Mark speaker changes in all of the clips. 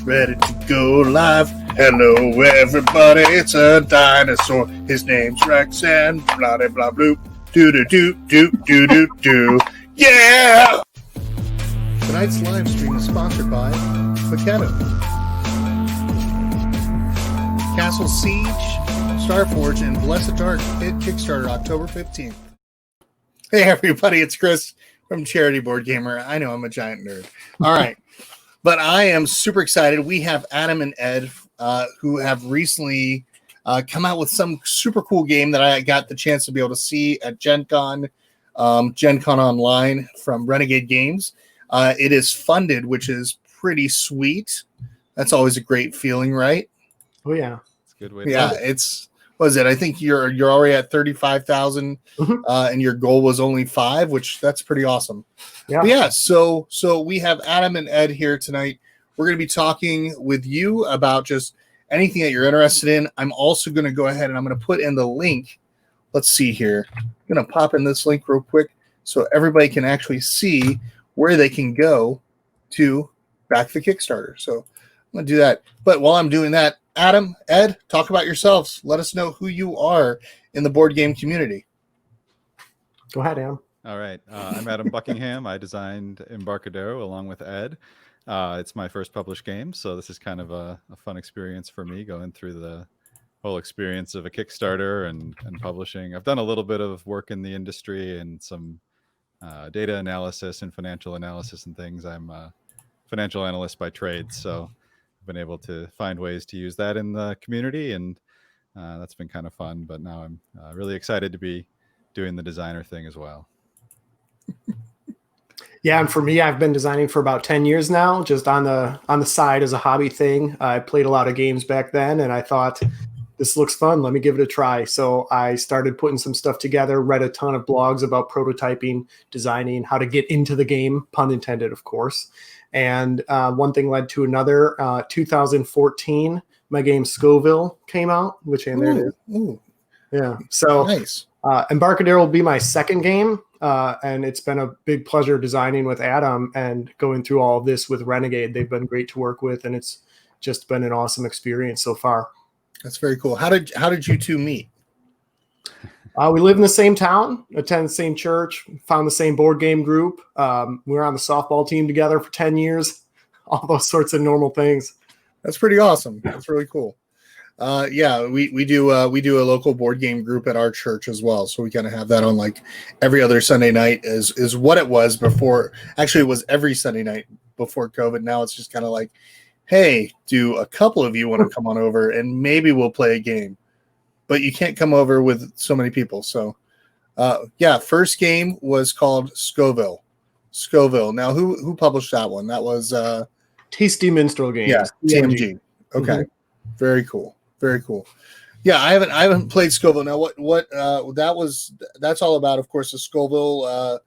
Speaker 1: ready to go live. Hello, everybody. It's a dinosaur. His name's Rex and blah, blah, blah, bloop. Do, do, do, do, do, do, do. Yeah! Tonight's live stream is sponsored by Embarcadero, Castle Siege, Starforge, and Blessed Dark hit Kickstarter October 15th. Hey, everybody. It's Chris from Charity Board Gamer. I know I'm a giant nerd. All right. But I am super excited. We have Adam and Ed who have recently come out with some super cool game that I got the chance to be able to see at Gen Con Online from Renegade Games. It is funded, which is pretty sweet. That's always a great feeling, right?
Speaker 2: Oh, yeah.
Speaker 3: It's a good way to
Speaker 1: Yeah, it's... What is it? I think you're already at 35,000, and your goal was only 5, which that's pretty awesome.
Speaker 2: Yeah.
Speaker 1: But yeah. So we have Adam and Ed here tonight. We're going to be talking with you about just anything that you're interested in. I'm also going to go ahead and I'm going to put in the link. Let's see here. I'm going to pop in this link real quick so everybody can actually see where they can go to back the Kickstarter. So I'm going to do that. But while I'm doing that, Adam, Ed, talk about yourselves. Let us know who you are in the board game community.
Speaker 2: Go ahead, Adam.
Speaker 3: All right. I'm Adam Buckingham. I designed Embarcadero along with Ed. It's my first published game, so this is kind of a fun experience for me, going through the whole experience of a Kickstarter and publishing. I've done a little bit of work in the industry and some data analysis and financial analysis and things. I'm a financial analyst by trade, so been able to find ways to use that in the community, and that's been kind of fun. But now I'm really excited to be doing the designer thing as well.
Speaker 2: Yeah, and for me, I've been designing for about 10 years now, just on the side as a hobby thing. I played a lot of games back then, and I thought, this looks fun. Let me give it a try. So I started putting some stuff together, read a ton of blogs about prototyping, designing, how to get into the game, pun intended, of course. And one thing led to another. 2014, my game Scoville came out, which and there it is.
Speaker 1: Ooh.
Speaker 2: Yeah. So
Speaker 1: Nice.
Speaker 2: Embarcadero will be my second game. And it's been a big pleasure designing with Adam and going through all of this with Renegade. They've been great to work with, and it's just been an awesome experience so far.
Speaker 1: That's very cool. How did you two meet?
Speaker 2: We live in the same town, attend the same church, found the same board game group. We were on the softball team together for 10 years, all those sorts of normal things.
Speaker 1: That's pretty awesome. That's really cool. Yeah, we do a local board game group at our church as well. So we kind of have that on like every other Sunday night is what it was before. Actually, it was every Sunday night before COVID. Now it's just kind of like, hey, do a couple of you want to come on over and maybe we'll play a game? But you can't come over with so many people. So, yeah, first game was called Scoville. Now, who published that one? That was
Speaker 2: Tasty Minstrel Games.
Speaker 1: Yeah, TMG. Okay, very cool. Very cool. Yeah, I haven't played Scoville. Now, what that's all about? Of course, the Scoville.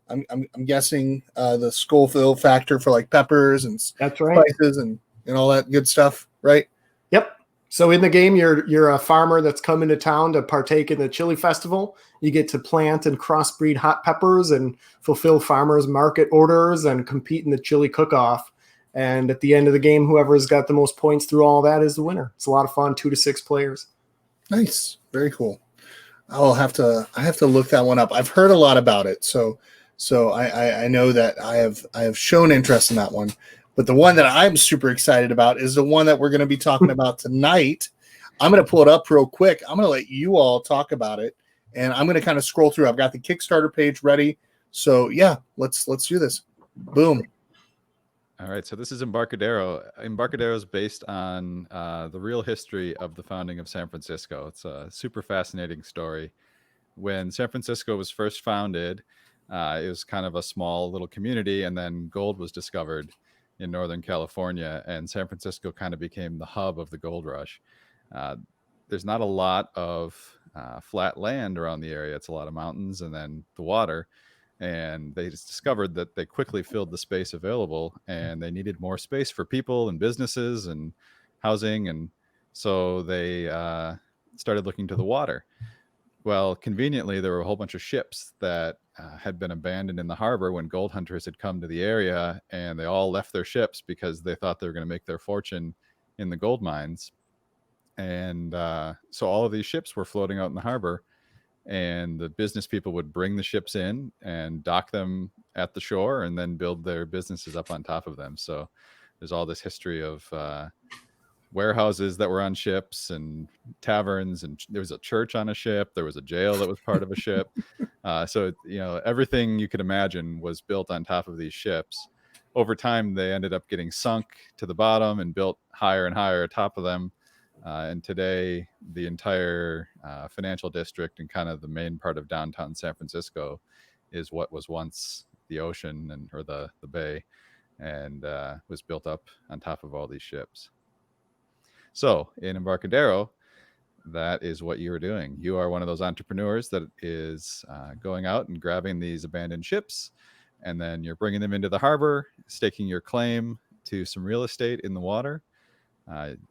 Speaker 1: I'm guessing the Scoville factor for like peppers and
Speaker 2: that's right,
Speaker 1: spices and all that good stuff, right?
Speaker 2: Yep. So in the game, you're a farmer that's come into town to partake in the chili festival. You get to plant and crossbreed hot peppers and fulfill farmers market orders and compete in the chili cook-off. And at the end of the game, whoever's got the most points through all that is the winner. It's a lot of fun, 2 to 6 players.
Speaker 1: Nice, very cool. I have to look that one up. I've heard a lot about it, so I know that I have shown interest in that one. But the one that I'm super excited about is the one that we're going to be talking about tonight. I'm going to pull it up real quick. I'm going to let you all talk about it, and I'm going to kind of scroll through. I've got the Kickstarter page ready. So yeah, let's do this. Boom.
Speaker 3: All right. So this is Embarcadero. Embarcadero is based on the real history of the founding of San Francisco. It's a super fascinating story. When San Francisco was first founded, it was kind of a small little community, and then gold was discovered in Northern California, and San Francisco kind of became the hub of the gold rush. There's not a lot of flat land around the area. It's a lot of mountains and then the water. And they just discovered that they quickly filled the space available, and they needed more space for people and businesses and housing. And so they started looking to the water. Well, conveniently, there were a whole bunch of ships that had been abandoned in the harbor when gold hunters had come to the area, and they all left their ships because they thought they were going to make their fortune in the gold mines. And so all of these ships were floating out in the harbor, and the business people would bring the ships in and dock them at the shore and then build their businesses up on top of them. So there's all this history of warehouses that were on ships and taverns, and there was a church on a ship. There was a jail that was part of a ship. So, everything you could imagine was built on top of these ships. Over time, they ended up getting sunk to the bottom and built higher and higher atop of them. And today, the entire financial district and kind of the main part of downtown San Francisco is what was once the ocean or the bay, and was built up on top of all these ships. So in Embarcadero, that is what you are doing. You are one of those entrepreneurs that is going out and grabbing these abandoned ships, and then you're bringing them into the harbor, staking your claim to some real estate in the water.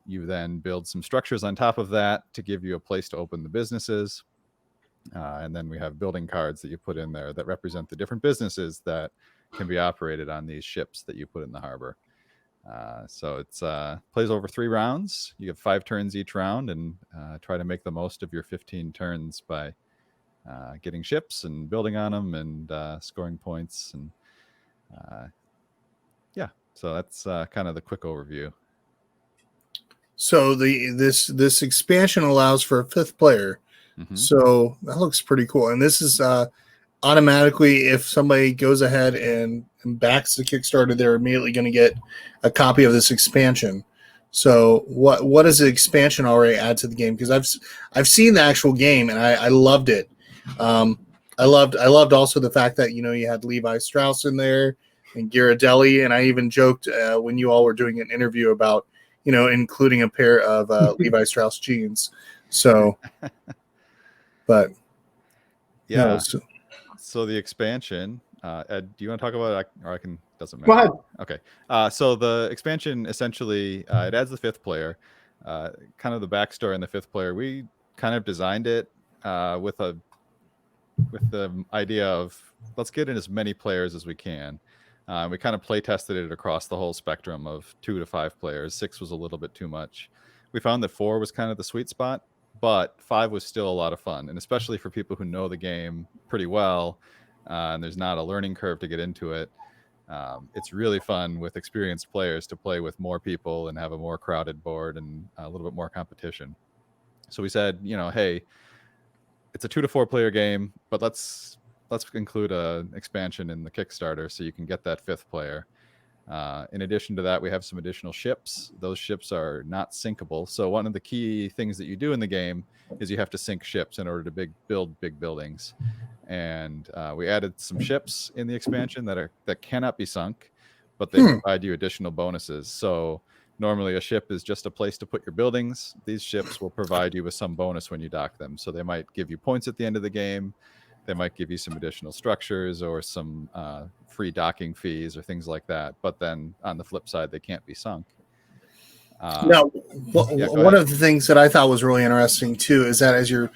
Speaker 3: You then build some structures on top of that to give you a place to open the businesses. And then we have building cards that you put in there that represent the different businesses that can be operated on these ships that you put in the harbor. So it's plays over 3 rounds. You have 5 turns each round, and try to make the most of your 15 turns by getting ships and building on them and scoring points. And so that's kind of the quick overview.
Speaker 1: So this expansion allows for a 5th player.
Speaker 3: Mm-hmm.
Speaker 1: So that looks pretty cool. And this is automatically, if somebody goes ahead and backs the Kickstarter, they're immediately going to get a copy of this expansion. So what does the expansion already add to the game? Because I've seen the actual game and I loved it. I loved also the fact that you had Levi Strauss in there and Ghirardelli, and I even joked when you all were doing an interview about including a pair of Levi Strauss jeans. So, but
Speaker 3: yeah.
Speaker 1: No,
Speaker 3: so the expansion, Ed, do you want to talk about it? Or I can, doesn't matter.
Speaker 2: Go ahead.
Speaker 3: Okay. So the expansion essentially, it adds the 5th player, kind of the backstory on the 5th player. We kind of designed it with the idea of let's get in as many players as we can. We kind of play tested it across the whole spectrum of 2 to 5 players. 6 was a little bit too much. We found that 4 was kind of the sweet spot, but 5 was still a lot of fun, and especially for people who know the game pretty well, and there's not a learning curve to get into it. It's really fun with experienced players to play with more people and have a more crowded board and a little bit more competition. So we said, hey, it's a 2 to 4 player game, but let's include an expansion in the Kickstarter so you can get that 5th player. In addition to that, we have some additional ships. Those ships are not sinkable. So one of the key things that you do in the game is you have to sink ships in order to build big buildings. And we added some ships in the expansion that cannot be sunk, but they provide you additional bonuses. So normally a ship is just a place to put your buildings. These ships will provide you with some bonus when you dock them. So they might give you points at the end of the game. They might give you some additional structures or some free docking fees or things like that. But then on the flip side, they can't be sunk.
Speaker 1: Now, one of the things that I thought was really interesting too is that as you're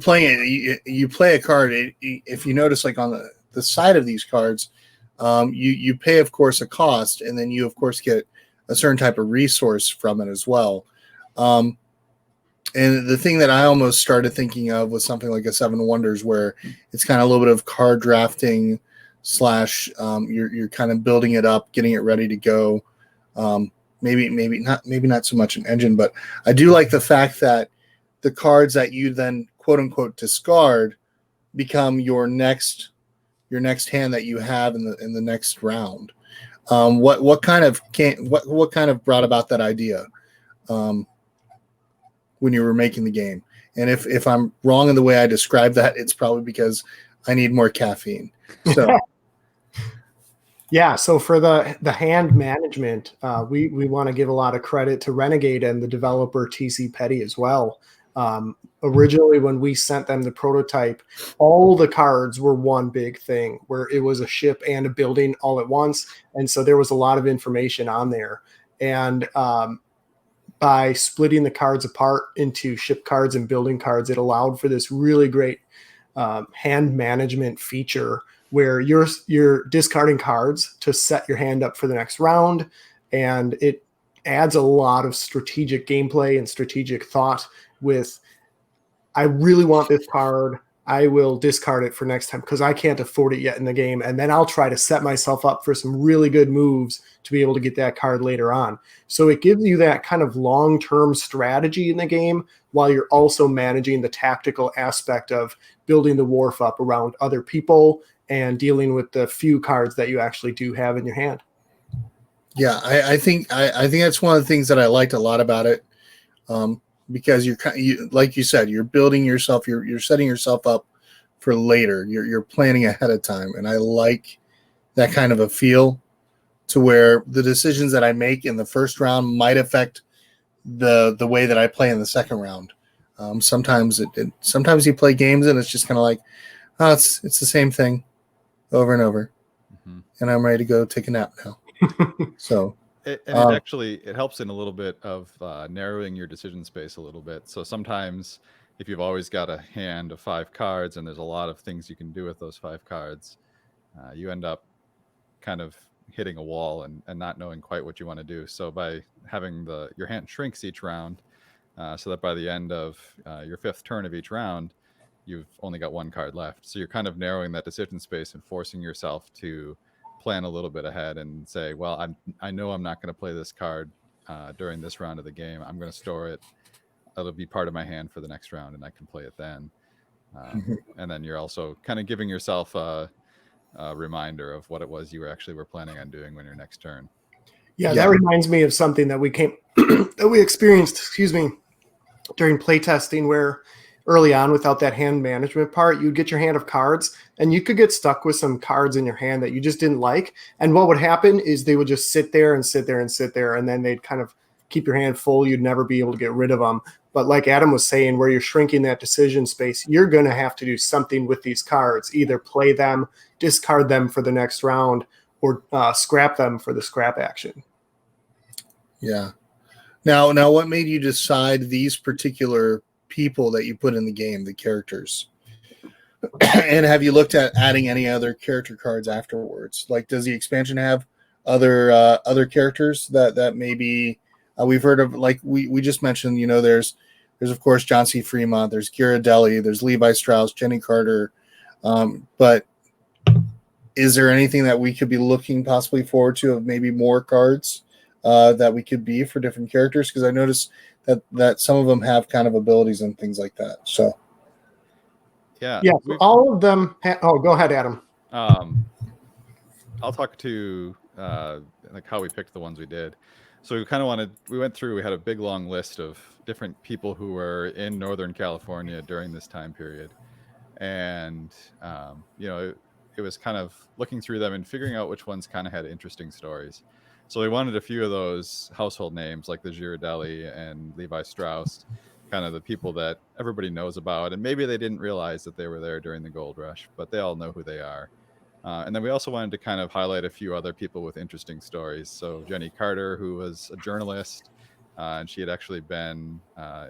Speaker 1: playing it, you play a card. If you notice, like on the side of these cards, you pay, of course, a cost, and then you, of course, get a certain type of resource from it as well. And the thing that I almost started thinking of was something like a Seven Wonders, where it's kind of a little bit of card drafting / you're kind of building it up, getting it ready to go. Maybe not so much an engine, but I do like the fact that the cards that you then quote unquote discard become your next hand that you have in the next round. What kind of brought about that idea? When you were making the game. And if I'm wrong in the way I describe that, it's probably because I need more caffeine. So
Speaker 2: yeah, so for the hand management, we want to give a lot of credit to Renegade and the developer TC Petty as well. Originally, when we sent them the prototype, all the cards were one big thing where it was a ship and a building all at once. And so there was a lot of information on there. And by splitting the cards apart into ship cards and building cards, it allowed for this really great hand management feature where you're discarding cards to set your hand up for the next round, and it adds a lot of strategic gameplay and strategic thought with, I really want this card, I will discard it for next time because I can't afford it yet in the game, and then I'll try to set myself up for some really good moves to be able to get that card later on. So it gives you that kind of long-term strategy in the game while you're also managing the tactical aspect of building the wharf up around other people and dealing with the few cards that you actually do have in your hand.
Speaker 1: Yeah, I think that's one of the things that I liked a lot about it, because you like you said, you're building yourself, you're setting yourself up for later. You're planning ahead of time, and I like that kind of a feel to where the decisions that I make in the first round might affect the way that I play in the second round. Sometimes sometimes you play games and it's just kind of like, oh, it's the same thing over and over, and I'm ready to go take a nap now. So
Speaker 3: it actually helps in a little bit of narrowing your decision space a little bit. So sometimes if you've always got a hand of 5 cards and there's a lot of things you can do with those 5 cards, you end up kind of hitting a wall and not knowing quite what you want to do. So by having your hand shrinks each round, so that by the end of your 5th turn of each round, you've only got 1 card left. So you're kind of narrowing that decision space and forcing yourself to plan a little bit ahead and say, well, I know I'm not going to play this card during this round of the game. I'm going to store it. It'll be part of my hand for the next round, and I can play it then. And then you're also kind of giving yourself a reminder of what it was you were planning on doing when your next turn.
Speaker 2: Yeah, that reminds me of something that we experienced, during playtesting, where early on, without that hand management part, you'd get your hand of cards and you could get stuck with some cards in your hand that you just didn't like. And what would happen is they would just sit there and sit there and sit there, and then they'd kind of keep your hand full. You'd never be able to get rid of them. But like Adam was saying, where you're shrinking that decision space, you're going to have to do something with these cards, either play them, discard them for the next round, or scrap them for the scrap action.
Speaker 1: Yeah. Now, what made you decide these particular people that you put in the game, the characters? And have you looked at adding any other character cards afterwards? Like, does the expansion have other characters that maybe we've heard of? Like we just mentioned, there's of course John C. Fremont, there's Ghirardelli, there's Levi Strauss, Jenny Carter, but is there anything that we could be looking possibly forward to of maybe more cards that we could be for different characters? Because I noticed that some of them have kind of abilities and things like that. So
Speaker 2: yeah, all of them. Go ahead, Adam.
Speaker 3: I'll talk to like how we picked the ones we did. So we went through, we had a big long list of different people who were in Northern California during this time period. And, it was kind of looking through them and figuring out which ones kind of had interesting stories. So we wanted a few of those household names like the Ghirardelli and Levi Strauss, kind of the people that everybody knows about. And maybe they didn't realize that they were there during the gold rush, but they all know who they are. And then we also wanted to kind of highlight a few other people with interesting stories. So Jenny Carter, who was a journalist, and she had actually been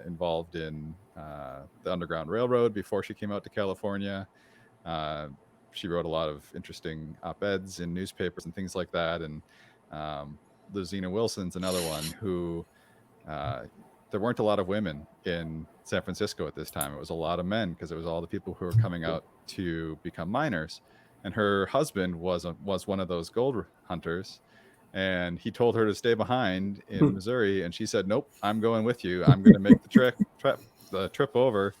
Speaker 3: involved in the Underground Railroad before she came out to California. She wrote a lot of interesting op-eds in newspapers and things like that. And Luzina Wilson's another one who there weren't a lot of women in San Francisco at this time. It was a lot of men because it was all the people who were coming out to become miners. And her husband was one of those gold hunters, and he told her to stay behind in Missouri, and she said, "Nope, I'm going with you. I'm going to make the trip over."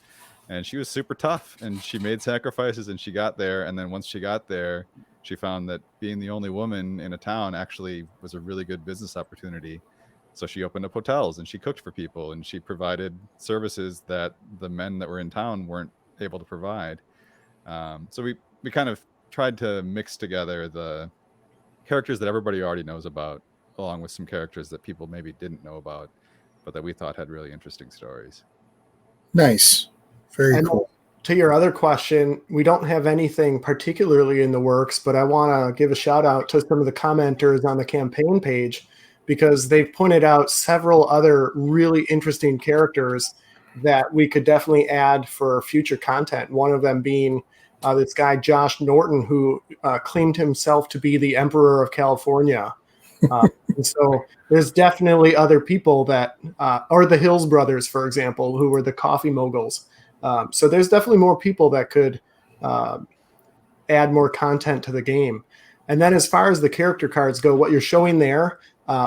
Speaker 3: And she was super tough, and she made sacrifices, and she got there. And then once she got there, she found that being the only woman in a town actually was a really good business opportunity. So she opened up hotels, and she cooked for people, and she provided services that the men that were in town weren't able to provide. So we kind of tried to mix together the characters that everybody already knows about, along with some characters that people maybe didn't know about, but that we thought had really interesting stories.
Speaker 1: Nice. Very cool.
Speaker 2: To your other question, we don't have anything particularly in the works, but I want to give a shout out to some of the commenters on the campaign page because they've pointed out several other really interesting characters that we could definitely add for future content. One of them being this guy, Josh Norton, who claimed himself to be the Emperor of California. And so there's definitely other people that, or the Hills brothers, for example, who were the coffee moguls. So there's definitely more people that could add more content to the game. And then as far as the character cards go, what you're showing there,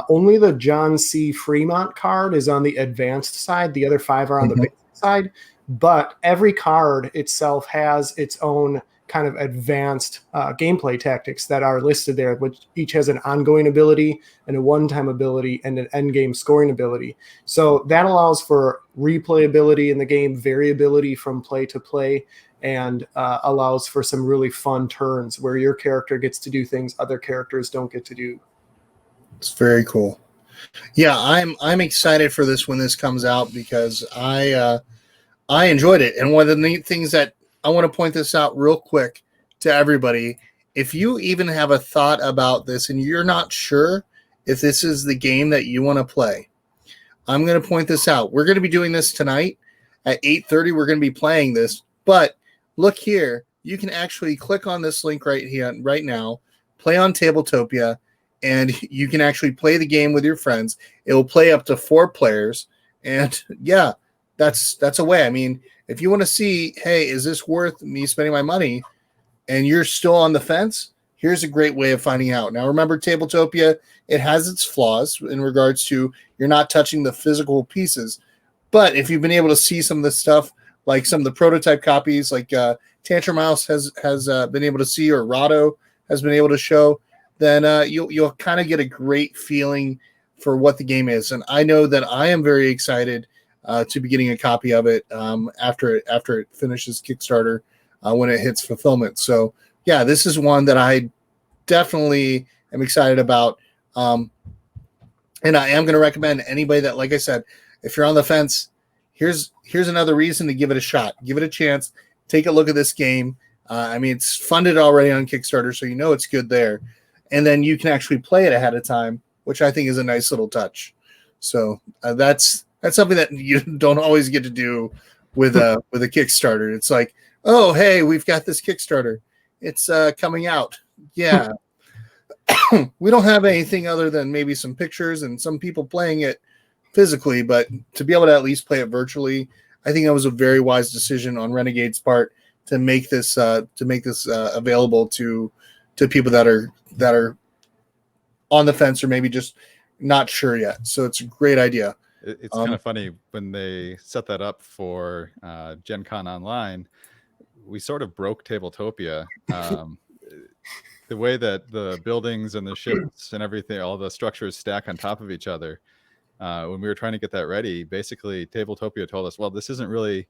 Speaker 2: only the John C. Fremont card is on the advanced side. The other 5 are on the basic side. But every card itself has its own kind of advanced gameplay tactics that are listed there, which each has an ongoing ability and a one-time ability and an end-game scoring ability. So that allows for replayability in the game, variability from play to play, and allows for some really fun turns where your character gets to do things other characters don't get to do.
Speaker 1: It's very cool. Yeah, I'm excited for this when this comes out because I enjoyed it. And one of the neat things that I want to point this out real quick to everybody, if you even have a thought about this and you're not sure if this is the game that you want to play, I'm going to point this out. We're going to be doing this tonight at 8:30. We're going to be playing this, but look here. You can actually click on this link right here, right now, play on Tabletopia, and you can actually play the game with your friends. It will play up to 4 players. And yeah, that's a way. I mean, if you want to see, hey, is this worth me spending my money? And you're still on the fence, here's a great way of finding out. Now, remember, Tabletopia, it has its flaws in regards to you're not touching the physical pieces. But if you've been able to see some of the stuff, like some of the prototype copies, like Tantrum Mouse has been able to see, or Rado has been able to show, then you'll kind of get a great feeling for what the game is. And I know that I am very excited to be getting a copy of it after it finishes Kickstarter when it hits fulfillment. So yeah, this is one that I definitely am excited about. And I am going to recommend anybody that, like I said, if you're on the fence, here's another reason to give it a shot. Give it a chance. Take a look at this game. I mean, it's funded already on Kickstarter, so you know it's good there. And then you can actually play it ahead of time, which I think is a nice little touch. So that's something that you don't always get to do with a Kickstarter. It's like, oh, hey, we've got this Kickstarter. It's coming out. Yeah. We don't have anything other than maybe some pictures and some people playing it physically, but to be able to at least play it virtually, I think that was a very wise decision on Renegade's part to make this available to people that are on the fence or maybe just not sure yet. So it's a great idea.
Speaker 3: It's kind of funny when they set that up for Gen Con Online, we sort of broke Tabletopia. The way that the buildings and the ships and everything, all the structures stack on top of each other. When we were trying to get that ready, basically Tabletopia told us, well, this isn't really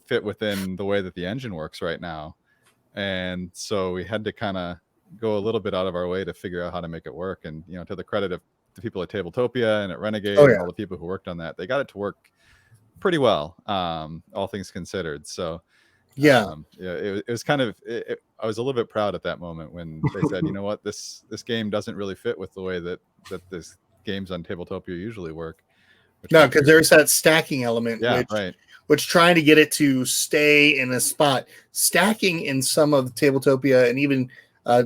Speaker 3: fit within the way that the engine works right now. And so we had to kind of go a little bit out of our way to figure out how to make it work. And, you know, to the credit of the people at Tabletopia and at Renegade and all the people who worked on that, they got it to work pretty well, all things considered. So it was kind of, I was a little bit proud at that moment when they said, you know what, this game doesn't really fit with the way that this games on Tabletopia usually work.
Speaker 1: No, because there's that stacking element,
Speaker 3: right.
Speaker 1: which trying to get it to stay in a spot, stacking in some of Tabletopia and even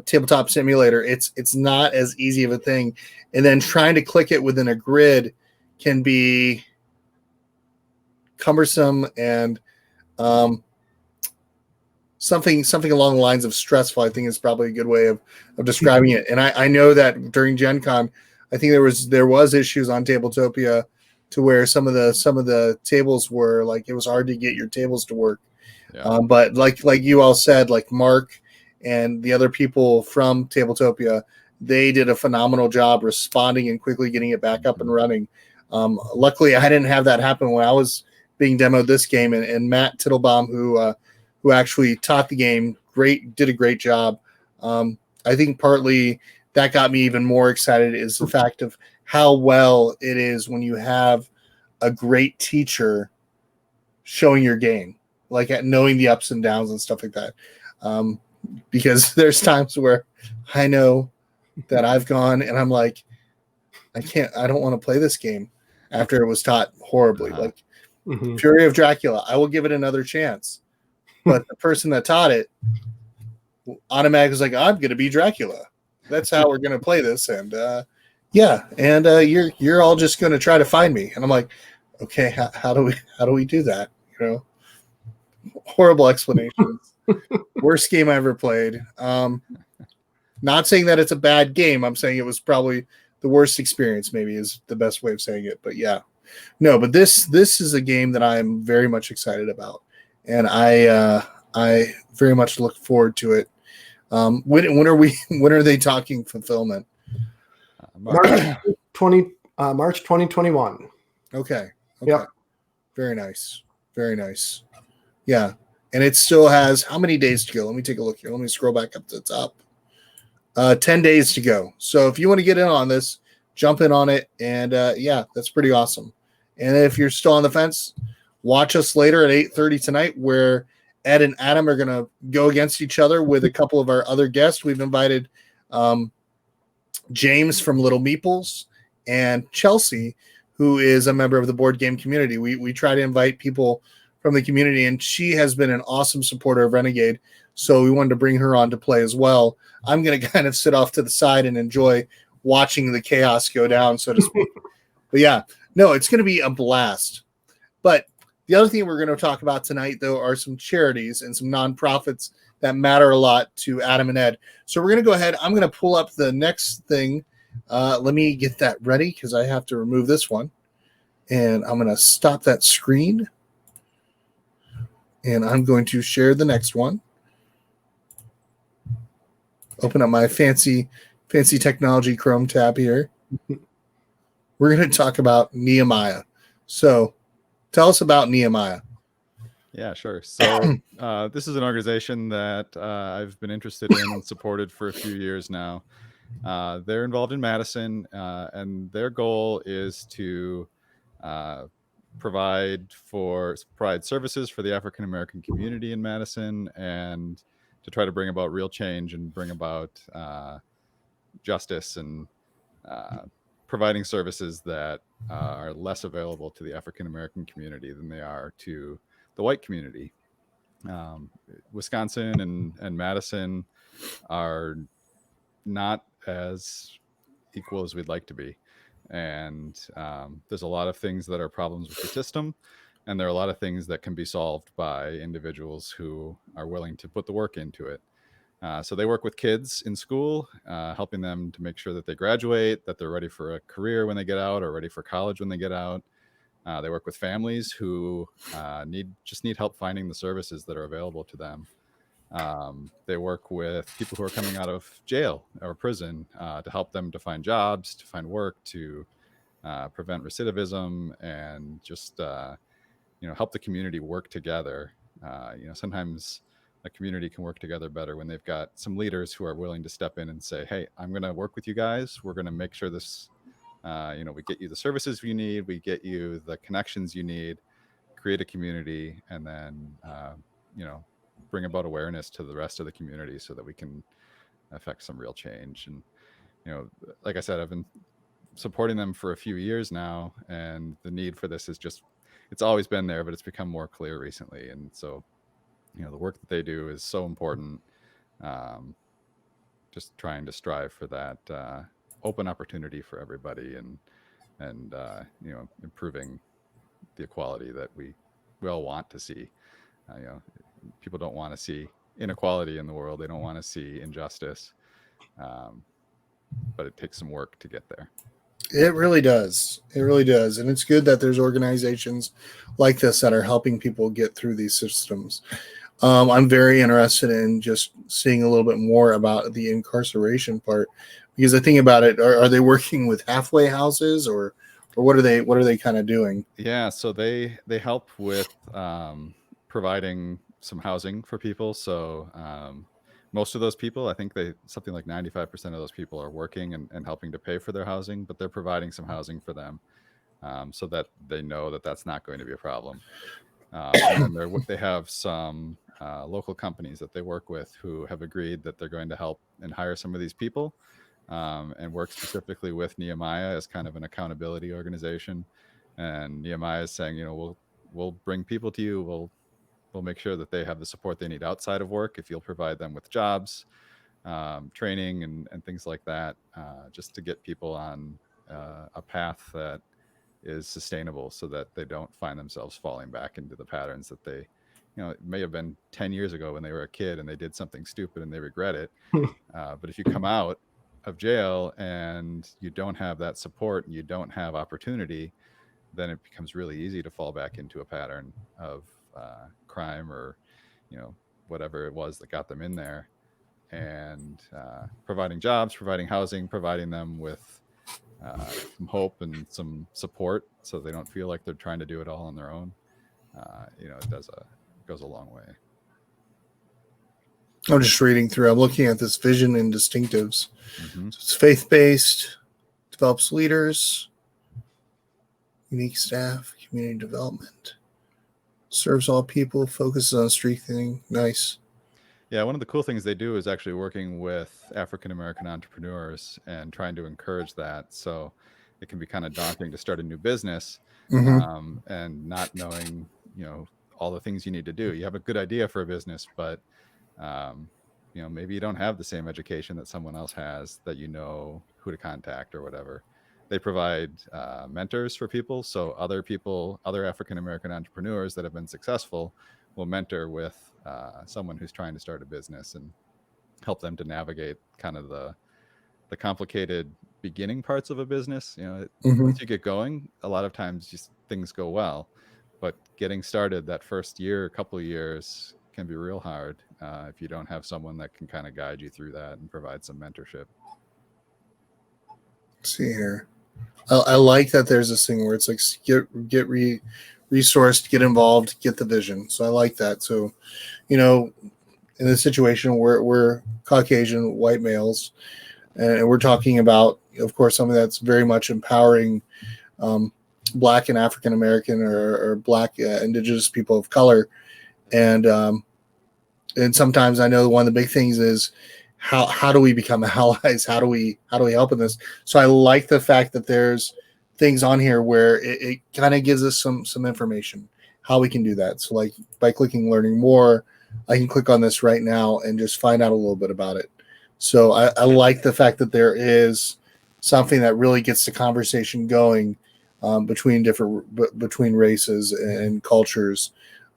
Speaker 1: Tabletop Simulator, it's not as easy of a thing. And then trying to click it within a grid can be cumbersome and something along the lines of stressful, I think is probably a good way of describing it. And I know that during Gen Con, I think there was issues on Tabletopia to where some of the tables were like, it was hard to get your tables to work. Yeah. But like you all said, like Mark and the other people from Tabletopia, they did a phenomenal job responding and quickly getting it back up and running. Luckily, I didn't have that happen when I was being demoed this game, and Matt Tittlebaum, who actually taught the game, did a great job. I think partly that got me even more excited is the fact of how well it is when you have a great teacher showing your game, like at knowing the ups and downs and stuff like that. Because there's times where I know that I've gone and I'm like, I don't want to play this game after it was taught horribly.
Speaker 3: Uh-huh.
Speaker 1: Like
Speaker 2: Mhm.
Speaker 1: Fury of Dracula, I will give it another chance. But the person that taught it automatically was like, I'm going to be Dracula. That's how we're going to play this. And you're all just going to try to find me. And I'm like, okay, how do we do that? You know, horrible explanations. Worst game I ever played. Not saying that it's a bad game. I'm saying it was probably the worst experience, maybe is the best way of saying it. But yeah, no, but this is a game that I'm very much excited about. And I very much look forward to it. When are they talking fulfillment?
Speaker 2: March 2021.
Speaker 1: Okay.
Speaker 2: Yep.
Speaker 1: Very nice. Very nice. Yeah. And it still has how many days to go? Let me take a look here. Let me scroll back up to the top. 10 days to go. So if you want to get in on this, jump in on it. And yeah, that's pretty awesome. And if you're still on the fence, watch us later at 8:30 tonight, where Ed and Adam are going to go against each other with a couple of our other guests. We've invited James from Little Meeples and Chelsea, who is a member of the board game community. We try to invite people from the community, and she has been an awesome supporter of Renegade. So we wanted to bring her on to play as well. I'm going to kind of sit off to the side and enjoy watching the chaos go down, so to speak. But yeah, no, it's going to be a blast. But the other thing we're going to talk about tonight, though, are some charities and some nonprofits that matter a lot to Adam and Ed. So we're going to go ahead. I'm going to pull up the next thing. Let me get that ready because I have to remove this one. And I'm going to stop that screen. And I'm going to share the next one. Open up my fancy technology Chrome tab here. We're going to talk about Nehemiah. So tell us about Nehemiah.
Speaker 3: Yeah, sure. So this is an organization that I've been interested in and supported for a few years now. They're involved in Madison, and their goal is to provide services for the African American community in Madison, and to try to bring about real change and bring about justice and providing services that are less available to the African American community than they are to the white community. Wisconsin and Madison are not as equal as we'd like to be. And there's a lot of things that are problems with the system. And there are a lot of things that can be solved by individuals who are willing to put the work into it. So they work with kids in school, helping them to make sure that they graduate, that they're ready for a career when they get out, or ready for college when they get out. They work with families who need help finding the services that are available to them. They work with people who are coming out of jail or prison to help them to find jobs, to find work, to prevent recidivism, and just help the community work together. Sometimes a community can work together better when they've got some leaders who are willing to step in and say, hey, I'm going to work with you guys. We're going to make sure this, we get you the services you need, we get you the connections you need, create a community, and then, bring about awareness to the rest of the community so that we can affect some real change. And, like I said, I've been supporting them for a few years now, and the need for this it's always been there, but it's become more clear recently. And so, the work that they do is so important. Just trying to strive for that open opportunity for everybody, and improving the equality that we all want to see. People don't want to see inequality in the world. They don't want to see injustice, but it takes some work to get there.
Speaker 1: It really does. It really does. And it's good that there's organizations like this that are helping people get through these systems. I'm very interested in just seeing a little bit more about the incarceration part, because I think about it, are they working with halfway houses, or what are they kind of doing?
Speaker 3: Yeah, so they help with providing some housing for people. So most of those people, I think something like 95% of those people are working and helping to pay for their housing, but they're providing some housing for them so that they know that that's not going to be a problem. And then they have some local companies that they work with who have agreed that they're going to help and hire some of these people and work specifically with Nehemiah as kind of an accountability organization. And Nehemiah is saying, we'll bring people to you. We'll make sure that they have the support they need outside of work if you'll provide them with jobs, training, and things like that, just to get people on a path that is sustainable so that they don't find themselves falling back into the patterns that they, it may have been 10 years ago when they were a kid and they did something stupid and they regret it. But if you come out of jail and you don't have that support and you don't have opportunity, then it becomes really easy to fall back into a pattern of crime or, whatever it was that got them in there. And providing jobs, providing housing, providing them with some hope and some support so they don't feel like they're trying to do it all on their own. It goes a long way.
Speaker 1: I'm just reading through. I'm looking at this vision and distinctives. So it's faith-based, develops leaders, unique staff, community development, serves all people, focuses on strengthening. Nice.
Speaker 3: Yeah, one of the cool things they do is actually working with African-American entrepreneurs and trying to encourage that. So it can be kind of daunting to start a new business and not knowing, all the things you need to do. You have a good idea for a business, but maybe you don't have the same education that someone else has, that who to contact or whatever. They provide mentors for people. So other African-American entrepreneurs that have been successful will mentor with someone who's trying to start a business and help them to navigate kind of the complicated beginning parts of a business. Once you get going, a lot of times just things go well, but getting started that first year, couple of years can be real hard if you don't have someone that can kind of guide you through that and provide some mentorship.
Speaker 1: Let's see here. I like that there's this thing where it's like get resourced, get involved, get the vision. So I like that. So, in this situation where we're Caucasian white males, and we're talking about, of course, something that's very much empowering Black and African American or Black Indigenous people of color, and sometimes I know one of the big things is how do we become allies? How do we help in this? So I like the fact that there's things on here where it kind of gives us some information how we can do that. So like by clicking learning more, I can click on this right now and just find out a little bit about it. So I like the fact that there is something that really gets the conversation going between races and cultures.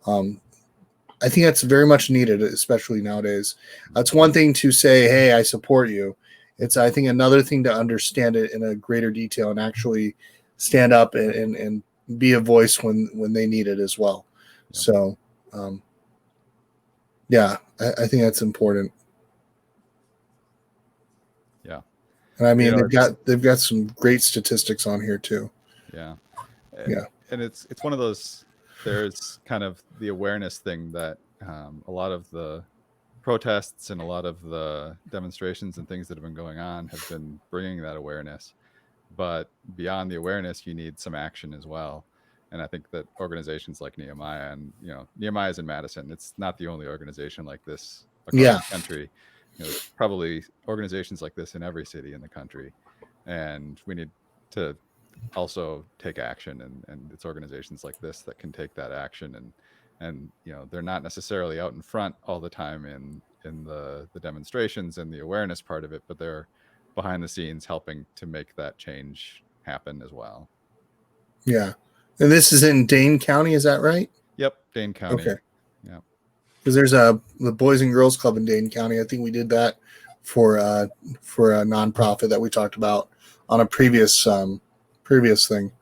Speaker 1: I think that's very much needed, especially nowadays. It's one thing to say, hey, I support you. It's, I think, another thing to understand it in a greater detail and actually stand up and be a voice when they need it as well. Yeah. So, I think that's important.
Speaker 3: Yeah.
Speaker 1: And I mean, they've got some great statistics on here too.
Speaker 3: Yeah.
Speaker 1: Yeah.
Speaker 3: And it's one of those, there's kind of the awareness thing that a lot of the protests and a lot of the demonstrations and things that have been going on have been bringing that awareness. But beyond the awareness, you need some action as well. And I think that organizations like Nehemiah, and Nehemiah is in Madison. It's not the only organization like this across the country. There's probably organizations like this in every city in the country, and we need to also take action. And it's organizations like this that can take that action. And they're not necessarily out in front all the time in the demonstrations and the awareness part of it, but they're behind the scenes helping to make that change happen as well.
Speaker 1: Yeah. And this is in Dane County, is that right?
Speaker 3: Yep, Dane County.
Speaker 1: Okay.
Speaker 3: Yeah.
Speaker 1: Because there's the Boys and Girls Club in Dane County. I think we did that for a nonprofit that we talked about on a previous thing.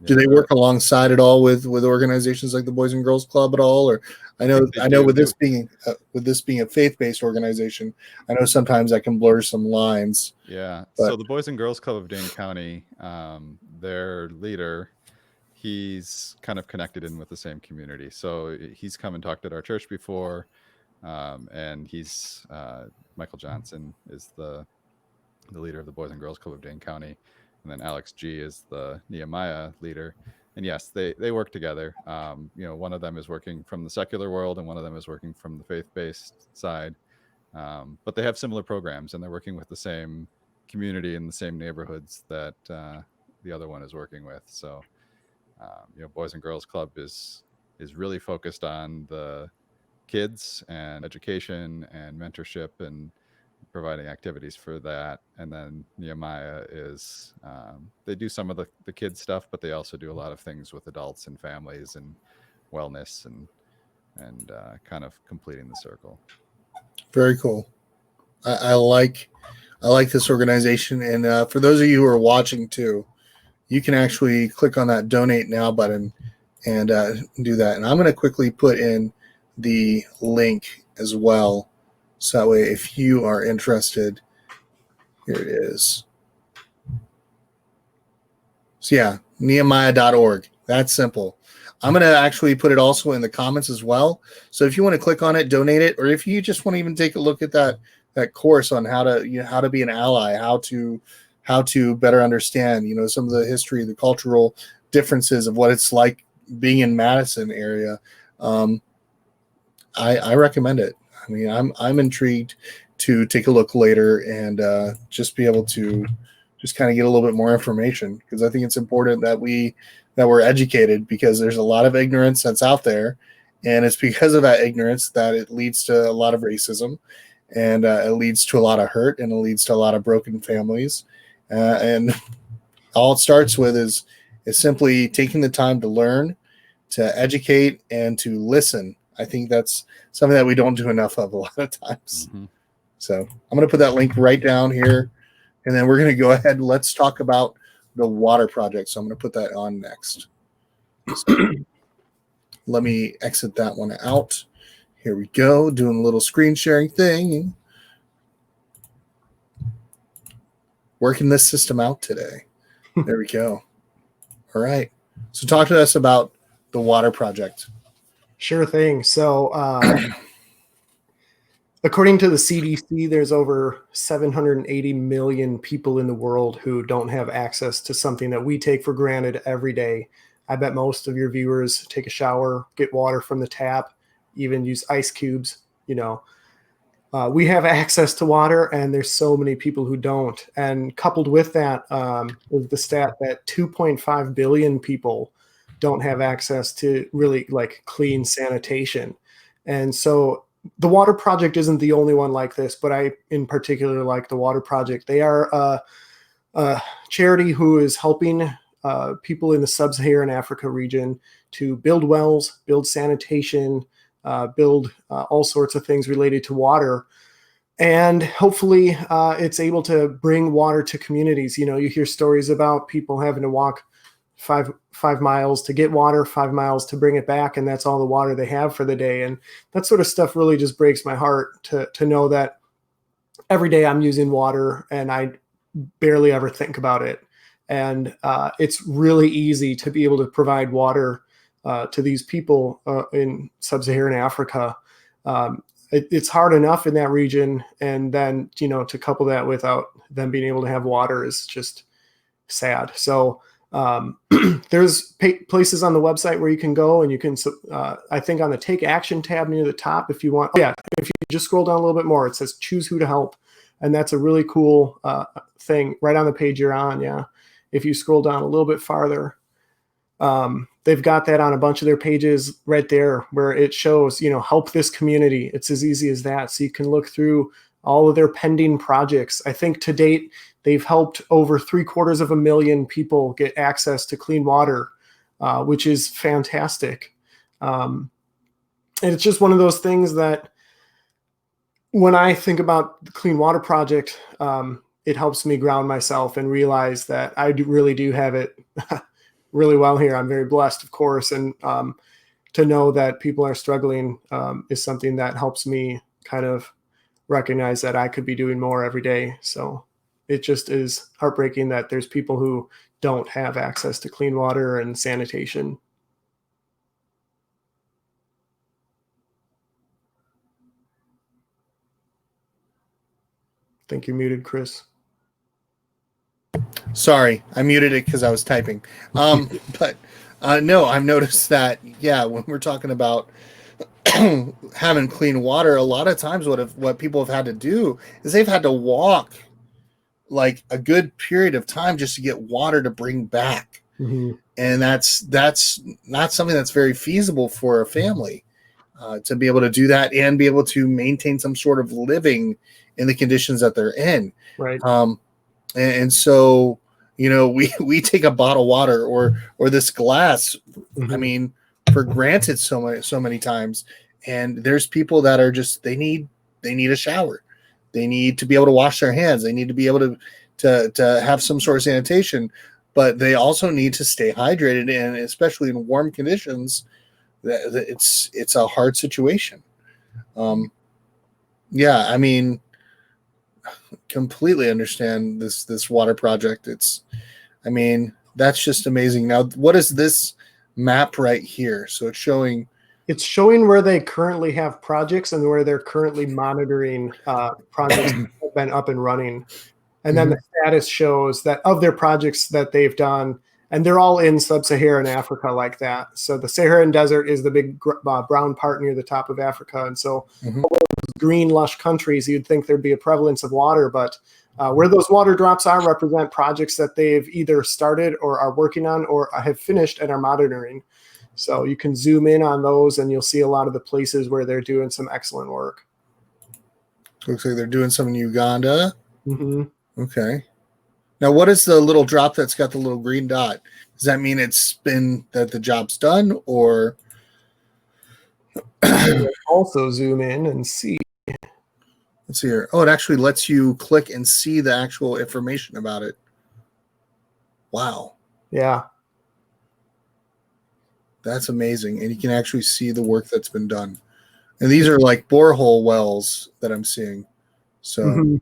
Speaker 1: Do they work alongside at all with organizations like the Boys and Girls Club at all? Or I know with this being a faith-based organization, I know sometimes that can blur some lines.
Speaker 3: Yeah. So the Boys and Girls Club of Dane County, their leader, he's kind of connected in with the same community. So he's come and talked at our church before, and he's Michael Johnson is the leader of the Boys and Girls Club of Dane County. And then Alex G is the Nehemiah leader. And yes, they work together. One of them is working from the secular world and one of them is working from the faith-based side. But they have similar programs and they're working with the same community in the same neighborhoods that the other one is working with. So, Boys and Girls Club is really focused on the kids and education and mentorship and providing activities for that. And then Nehemiah is they do some of the kids stuff, but they also do a lot of things with adults and families and wellness and kind of completing the circle.
Speaker 1: Very cool. I like this organization. And for those of you who are watching too, you can actually click on that donate now button and do that. And I'm going to quickly put in the link as well. So that way, if you are interested, here it is. So yeah, Nehemiah.org. That's simple. I'm going to actually put it also in the comments as well. So if you want to click on it, donate it, or if you just want to even take a look at that course on how to be an ally, how to better understand, some of the history, the cultural differences of what it's like being in Madison area. I recommend it. I mean, I'm intrigued to take a look later and just be able to just kind of get a little bit more information, because I think it's important that we're educated, because there's a lot of ignorance that's out there, and it's because of that ignorance that it leads to a lot of racism, and it leads to a lot of hurt, and it leads to a lot of broken families, and all it starts with is simply taking the time to learn, to educate, and to listen. I think that's something that we don't do enough of a lot of times. Mm-hmm. So I'm going to put that link right down here, and then we're going to go ahead and let's talk about the water project. So I'm going to put that on next. So let me exit that one out. Here we go, doing a little screen sharing thing. Working this system out today. There we go. All right. So talk to us about the water project.
Speaker 2: Sure thing. So according to the CDC, there's over 780 million people in the world who don't have access to something that we take for granted every day. I bet most of your viewers take a shower, get water from the tap, even use ice cubes. We have access to water, and there's so many people who don't. And coupled with that is the stat that 2.5 billion people don't have access to really clean sanitation. And so the water project isn't the only one like this, but I in particular like the water project. They are a charity who is helping people in the sub-Saharan Africa region to build wells, build sanitation, build all sorts of things related to water. And hopefully it's able to bring water to communities. You hear stories about people having to walk five miles to get water, 5 miles to bring it back, and that's all the water they have for the day. And that sort of stuff really just breaks my heart to know that every day I'm using water and I barely ever think about it. And it's really easy to be able to provide water to these people in sub-Saharan Africa. It's hard enough in that region, and then to couple that without them being able to have water is just sad. So there's places on the website where you can go, and you can I think on the Take Action tab near the top, if you want. Oh, yeah, if you just scroll down a little bit more, it says choose who to help, and that's a really cool thing right on the page you're on. Yeah, if you scroll down a little bit farther, they've got that on a bunch of their pages right there where it shows, help this community. It's as easy as that. So you can look through all of their pending projects. I think to date, they've helped over 750,000 people get access to clean water, which is fantastic. And it's just one of those things that when I think about the Clean Water Project, it helps me ground myself and realize that I really do have it really well here. I'm very blessed, of course. And to know that people are struggling is something that helps me kind of recognize that I could be doing more every day. So it just is heartbreaking that there's people who don't have access to clean water and sanitation. I think you're muted, Chris.
Speaker 1: Sorry, I muted it because I was typing. But no, I've noticed that, when we're talking about having clean water, a lot of times what people have had to do is they've had to walk like a good period of time just to get water to bring back.
Speaker 2: Mm-hmm.
Speaker 1: And that's not something that's very feasible for a family to be able to do that and be able to maintain some sort of living in the conditions that they're in.
Speaker 2: Right.
Speaker 1: And so, you know, we take a bottle of water or this glass,
Speaker 2: Mm-hmm.
Speaker 1: I mean, for granted so many times. And there's people that are just they need a shower. They need to be able to wash their hands. They need to be able to have some sort of sanitation, but they also need to stay hydrated, and especially in warm conditions, it's a hard situation. Yeah, I mean, completely understand this water project. I mean, that's just amazing. Now, what is this map right here? So
Speaker 2: it's showing where they currently have projects and where they're currently monitoring projects that have been up and running. And then the status shows that of their projects that they've done, and they're all in sub-Saharan Africa like that. So the Saharan Desert is the big brown part near the top of Africa. And so green, lush countries, you'd think there'd be a prevalence of water, but where those water drops are represent projects that they've either started or are working on or have finished and are monitoring. So you can zoom in on those and you'll see a lot of the places where they're doing some excellent work.
Speaker 1: Looks like they're doing some in Uganda.
Speaker 2: Mm-hmm.
Speaker 1: Okay. Now, what is the little drop that's got the little green dot? Does that mean that the job's done, or?
Speaker 2: Also zoom in and see.
Speaker 1: Let's see here. Oh, it actually lets you click and see the actual information about it. Wow.
Speaker 2: Yeah.
Speaker 1: That's amazing. And you can actually see the work that's been done. And these are like borehole wells that I'm seeing. So,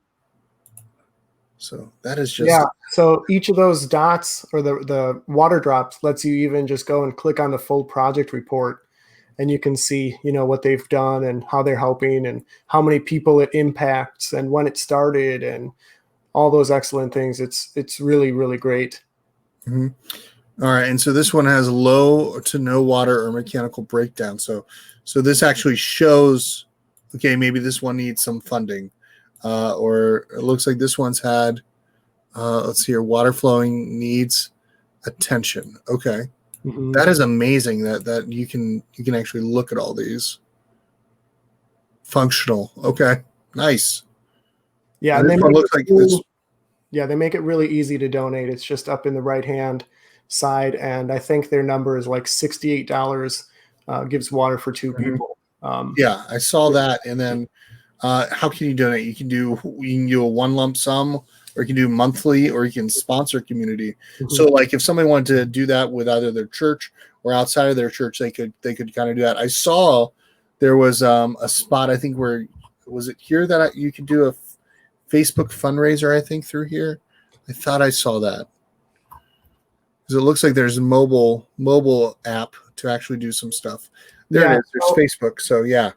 Speaker 1: so that is just.
Speaker 2: Yeah. So each of those dots or the water drops lets you even just go and click on the full project report. And you can see, you know, what they've done and how they're helping and how many people it impacts and when it started and all those excellent things. It's really, really great.
Speaker 1: Mm-hmm. All right. And so this one has low to no water or mechanical breakdown. So this actually shows, okay, maybe this one needs some funding. Or it looks like this one's had, let's see here, water flowing needs attention. Okay.
Speaker 2: Mm-hmm.
Speaker 1: That is amazing that you can actually look at all these. Functional. Okay. Nice.
Speaker 2: Yeah.
Speaker 1: And
Speaker 2: they
Speaker 1: they
Speaker 2: make it really easy to donate. It's just up in the right-hand side. And I think their number is like $68, gives water for two people.
Speaker 1: Yeah, I saw that. And then how can you donate? You can do a one lump sum, or you can do monthly, or you can sponsor community. Mm-hmm. So like if somebody wanted to do that with either their church or outside of their church, they could kind of do that. I saw there was a spot, I think, where was it here that you could do a Facebook fundraiser, I think, through here. I thought I saw that. Because it looks like there's a mobile app to actually do some stuff. There it is. There's Facebook. So yeah.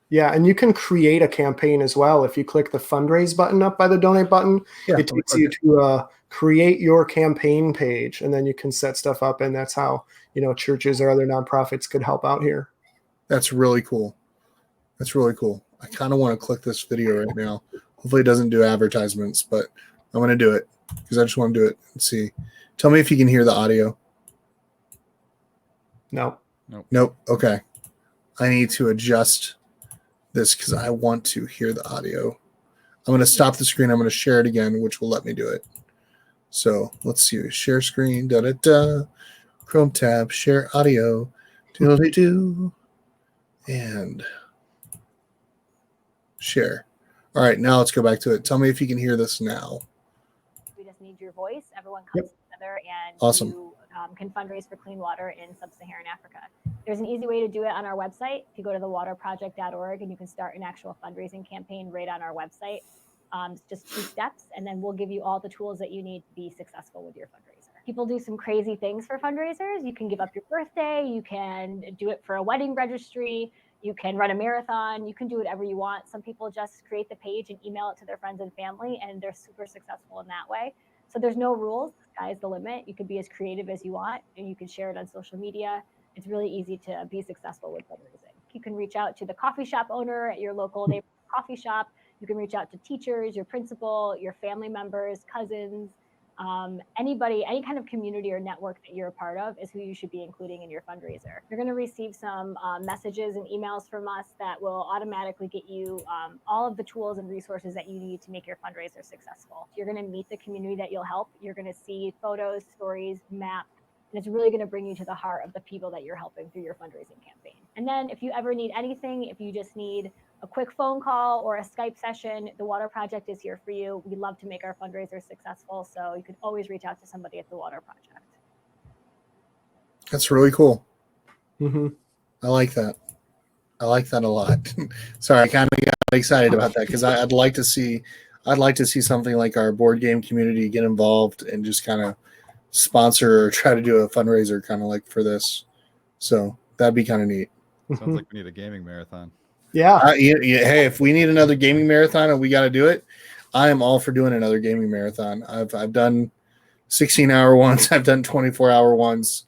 Speaker 2: Yeah, and you can create a campaign as well. If you click the fundraise button up by the donate button, it takes you to create your campaign page, and then you can set stuff up, and that's how, you know, churches or other nonprofits could help out here.
Speaker 1: That's really cool. That's really cool. I kind of want to click this video right now. Hopefully it doesn't do advertisements, but I'm going to do it because I just want to do it and see. Tell me if you can hear the audio. Nope. Okay. I need to adjust this because I want to hear the audio. I'm going to stop the screen. I'm going to share it again, which will let me do it. So let's see. Share screen. Chrome tab. Share audio. Do. And share. All right. Now let's go back to it. Tell me if you can hear this now.
Speaker 4: We just need your voice. Everyone comes together and
Speaker 1: awesome.
Speaker 4: You can fundraise for clean water in sub-Saharan Africa. There's an easy way to do it on our website. If you go to thewaterproject.org, and you can start an actual fundraising campaign right on our website. Just 2 steps, and then we'll give you all the tools that you need to be successful with your fundraiser. People do some crazy things for fundraisers. You can give up your birthday. You can do it for a wedding registry. You can run a marathon. You can do whatever you want. Some people just create the page and email it to their friends and family, and they're super successful in that way. So there's no rules. Sky's the limit. You can be as creative as you want, and you can share it on social media. It's really easy to be successful with fundraising. You can reach out to the coffee shop owner at your local neighborhood coffee shop. You can reach out to teachers, your principal, your family members, cousins, anybody, any kind of community or network that you're a part of is who you should be including in your fundraiser. You're going to receive some messages and emails from us that will automatically get you all of the tools and resources that you need to make your fundraiser successful. You're going to meet the community that you'll help. You're going to see photos, stories, map, and it's really going to bring you to the heart of the people that you're helping through your fundraising campaign. And then if you ever need anything, if you just need a quick phone call or a Skype session, the Water Project is here for you. We love to make our fundraisers successful, so you can always reach out to somebody at the Water Project.
Speaker 1: That's really cool.
Speaker 2: Mm-hmm.
Speaker 1: I like that. I like that a lot. Sorry, I kind of got excited about that because I'd like to see something like our board game community get involved and just kind of sponsor or try to do a fundraiser kind of like for this. So that'd be kind of neat.
Speaker 3: Sounds like we need a gaming marathon.
Speaker 2: Yeah.
Speaker 1: Hey, if we need another gaming marathon and we got to do it, I am all for doing another gaming marathon. I've done 16-hour ones. I've done 24-hour ones.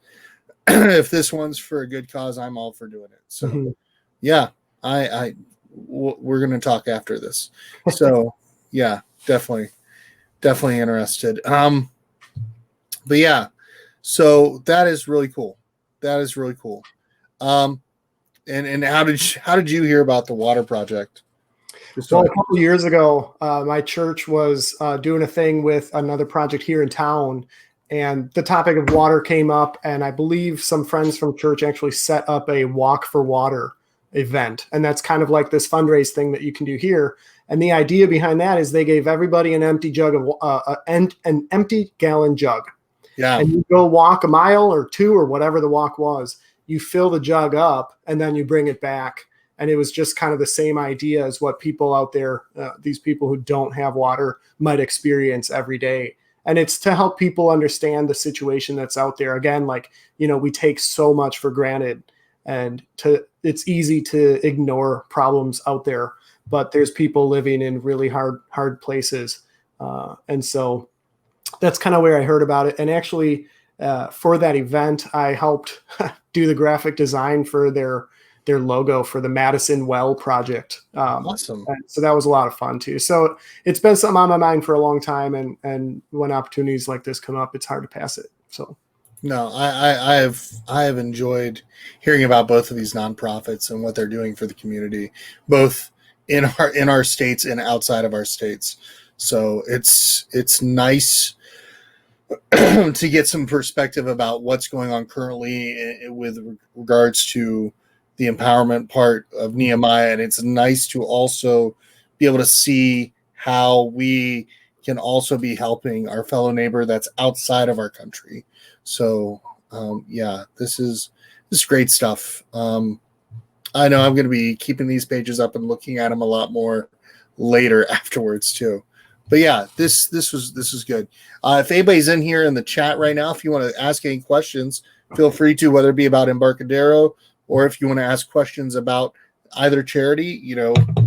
Speaker 1: If this one's for a good cause, I'm all for doing it. So, yeah, we're going to talk after this. So, yeah, definitely interested. But yeah, so that is really cool. And how did you hear about the Water Project?
Speaker 2: So a couple of years ago, my church was doing a thing with another project here in town, and the topic of water came up, and I believe some friends from church actually set up a Walk for Water event, and that's kind of like this fundraise thing that you can do here. And the idea behind that is they gave everybody an empty jug of an empty gallon jug.
Speaker 1: Yeah.
Speaker 2: And you go walk a mile or two or whatever the walk was. You fill the jug up and then you bring it back. And it was just kind of the same idea as what people out there, these people who don't have water, might experience every day. And it's to help people understand the situation that's out there. Again, like, we take so much for granted, and it's easy to ignore problems out there, but there's people living in really hard places. And so that's kind of where I heard about it. And actually, for that event, I helped do the graphic design for their logo for the Madison Well project.
Speaker 1: Awesome.
Speaker 2: So that was a lot of fun too. So it's been something on my mind for a long time. And when opportunities like this come up, it's hard to pass it. So.
Speaker 1: No, I have enjoyed hearing about both of these nonprofits and what they're doing for the community, both in our states and outside of our states. So it's nice to get some perspective about what's going on currently with regards to the empowerment part of Nehemiah. And it's nice to also be able to see how we can also be helping our fellow neighbor that's outside of our country. So, yeah, this is great stuff. I know I'm going to be keeping these pages up and looking at them a lot more later afterwards too. But yeah, this was good. If anybody's in here in the chat right now, if you want to ask any questions, feel free to, whether it be about Embarcadero or if you want to ask questions about either charity,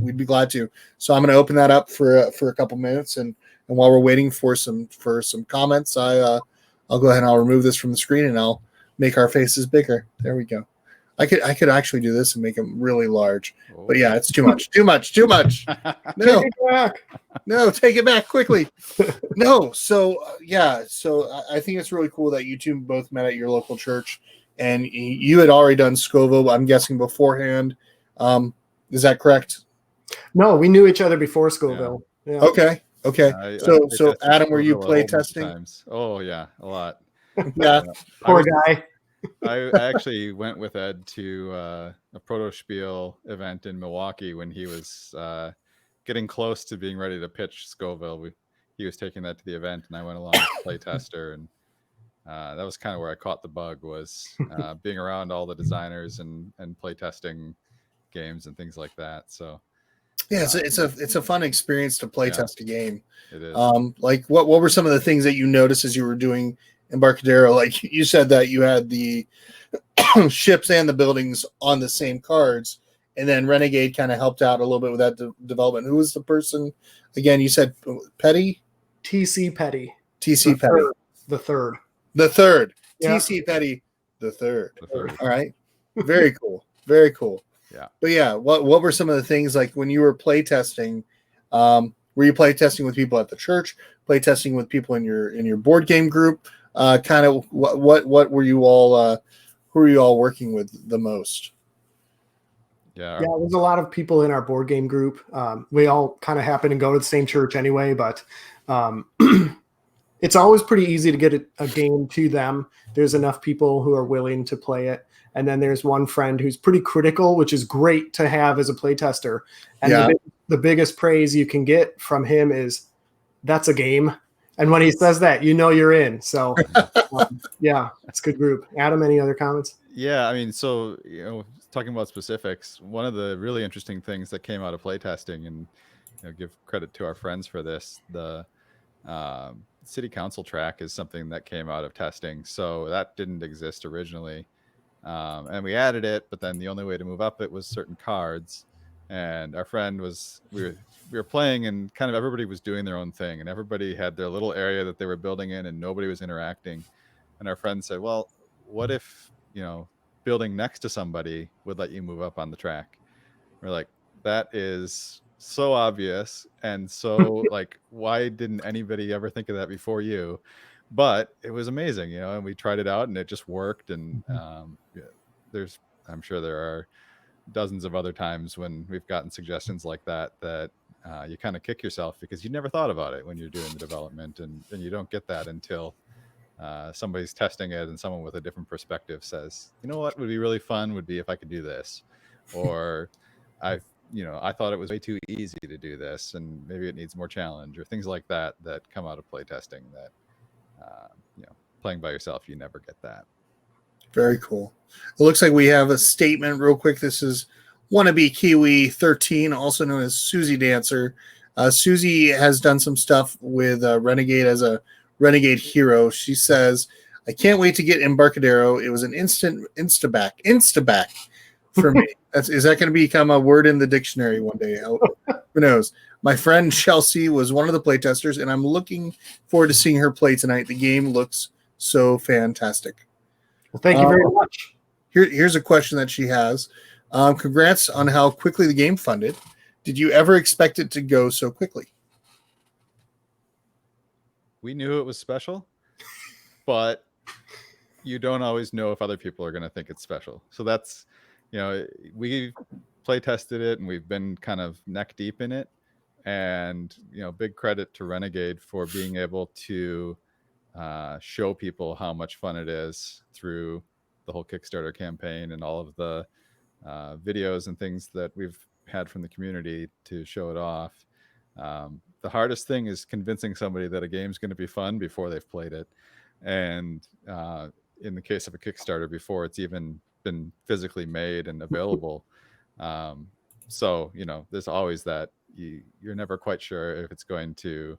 Speaker 1: we'd be glad to. So I'm going to open that up for a couple minutes, and while we're waiting for some comments, I'll go ahead and I'll remove this from the screen and I'll make our faces bigger. There we go. I could actually do this and make them really large, but yeah, it's too much. No, take it back quickly. No. So I think it's really cool that you two both met at your local church, and you had already done Scoville, I'm guessing, beforehand. Is that correct?
Speaker 2: No, we knew each other before Scoville. Yeah.
Speaker 1: Okay. So Adam, were you play testing?
Speaker 3: Oh yeah, a lot.
Speaker 1: Yeah.
Speaker 2: Poor guy.
Speaker 3: I actually went with Ed to a Proto Spiel event in Milwaukee when he was getting close to being ready to pitch Scoville. He was taking that to the event, and I went along as play tester, and that was kind of where I caught the bug, was being around all the designers and play testing games and things like that. So
Speaker 1: yeah, it's a fun experience to play test a game.
Speaker 3: It is.
Speaker 1: Like what were some of the things that you noticed as you were doing Embarcadero? Like you said that you had the ships and the buildings on the same cards, and then Renegade kind of helped out a little bit with that development. Who was the person again? You said Petty?
Speaker 2: TC Petty.
Speaker 1: TC Petty.
Speaker 2: The third.
Speaker 1: Yeah. TC Petty the third. All right. Very cool. Very cool.
Speaker 3: Yeah.
Speaker 1: But yeah, what were some of the things, like when you were play testing, Were you play testing with people at the church? Play testing with people in your board game group? Kind of what were you all? Who are you all working with the most?
Speaker 3: Yeah.
Speaker 2: There's a lot of people in our board game group. We all kind of happen to go to the same church anyway, but it's always pretty easy to get a game to them. There's enough people who are willing to play it. And then there's one friend who's pretty critical, which is great to have as a playtester. And the biggest praise you can get from him is, that's a game. And when he says that, you're in. So it's a good group. Adam, any other comments?
Speaker 3: Yeah, I mean, so, talking about specifics, one of the really interesting things that came out of playtesting, and give credit to our friends for this, the city council track is something that came out of testing. So that didn't exist originally. And we added it, but then the only way to move up it was certain cards. And our friend we were playing, and kind of everybody was doing their own thing, and everybody had their little area that they were building in, and nobody was interacting. And our friend said, well, what if, building next to somebody would let you move up on the track? We're like, that is so obvious. And so like, why didn't anybody ever think of that before you? But it was amazing, and we tried it out and it just worked. And I'm sure there are dozens of other times when we've gotten suggestions like that you kind of kick yourself because you never thought about it when you're doing the development, and you don't get that until somebody's testing it and someone with a different perspective says, what would be really fun would be if I could do this, or I thought it was way too easy to do this and maybe it needs more challenge, or things like that come out of playtesting that playing by yourself, you never get that.
Speaker 1: Very cool. It looks like we have a statement real quick. This is Wannabe Kiwi 13, also known as Susie Dancer. Susie has done some stuff with Renegade as a Renegade hero. She says, I can't wait to get Embarcadero. It was an instaback for me. Is that going to become a word in the dictionary one day? Who knows? My friend Chelsea was one of the playtesters, and I'm looking forward to seeing her play tonight. The game looks so fantastic.
Speaker 2: Well, thank you very much.
Speaker 1: Here's a question that she has. Congrats on how quickly the game funded. Did you ever expect it to go so quickly?
Speaker 3: We knew it was special, but you don't always know if other people are going to think it's special. So that's, we play tested it and we've been kind of neck deep in it. And, big credit to Renegade for being able to show people how much fun it is through the whole Kickstarter campaign and all of the videos and things that we've had from the community to show it off. The hardest thing is convincing somebody that a game's going to be fun before they've played it. And in the case of a Kickstarter, before it's even been physically made and available. So, there's always that you're never quite sure if it's going to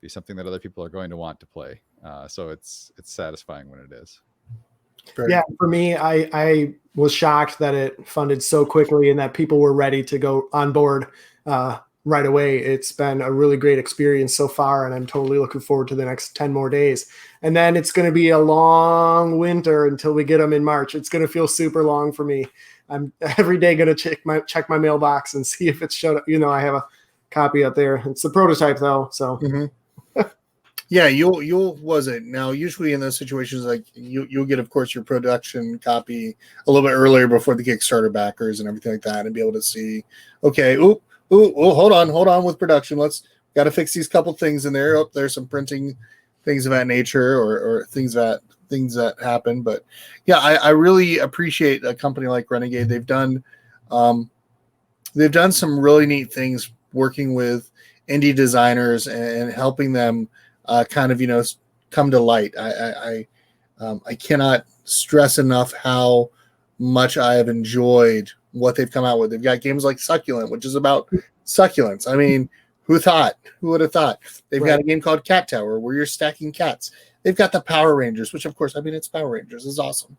Speaker 3: be something that other people are going to want to play. So it's satisfying when it is.
Speaker 2: Yeah, for me, I was shocked that it funded so quickly and that people were ready to go on board right away. It's been a really great experience so far, and I'm totally looking forward to the next 10 more days. And then it's going to be a long winter until we get them in March. It's going to feel super long for me. I'm every day going to check my mailbox and see if it's showed up. I have a copy up there. It's the prototype though, so.
Speaker 1: Mm-hmm. Yeah, you'll was it now? Usually in those situations, like you'll get, of course, your production copy a little bit earlier before the Kickstarter backers and everything like that, and be able to see, okay, hold on with production. Got to fix these couple things in there. Oh, there's some printing things of that nature, or things that happen. But yeah, I really appreciate a company like Renegade. They've done some really neat things working with indie designers and helping them kind of come to light. I cannot stress enough how much I have enjoyed what they've come out with. They've got games like Succulent, which is about succulents. I mean, who would have thought? They've got a game called Cat Tower where you're stacking cats. They've got the Power Rangers, which of course, it's Power Rangers. It's awesome.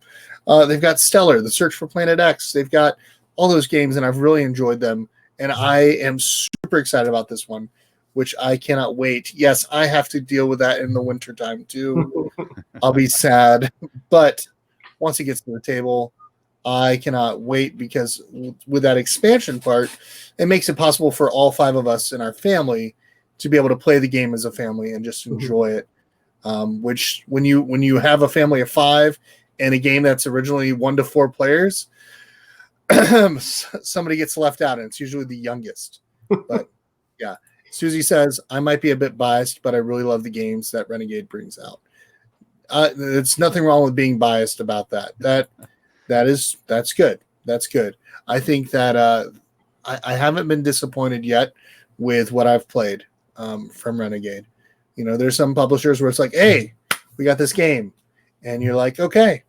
Speaker 1: They've got Stellar, The Search for Planet X. They've got all those games, and I've really enjoyed them. And I am super excited about this one, which I cannot wait. Yes, I have to deal with that in the wintertime too. I'll be sad. But once it gets to the table, I cannot wait because with that expansion part, it makes it possible for all 5 of us in our family to be able to play the game as a family and just enjoy it. Which when you have a family of 5 and a game that's originally 1 to 4 players, somebody gets left out, and it's usually the youngest. But yeah, Susie says I might be a bit biased, but I really love the games that Renegade brings out. It's nothing wrong with being biased about that. That's good. That's good. I think that I haven't been disappointed yet with what I've played from Renegade. There's some publishers where it's like, hey, we got this game, and you're like, okay.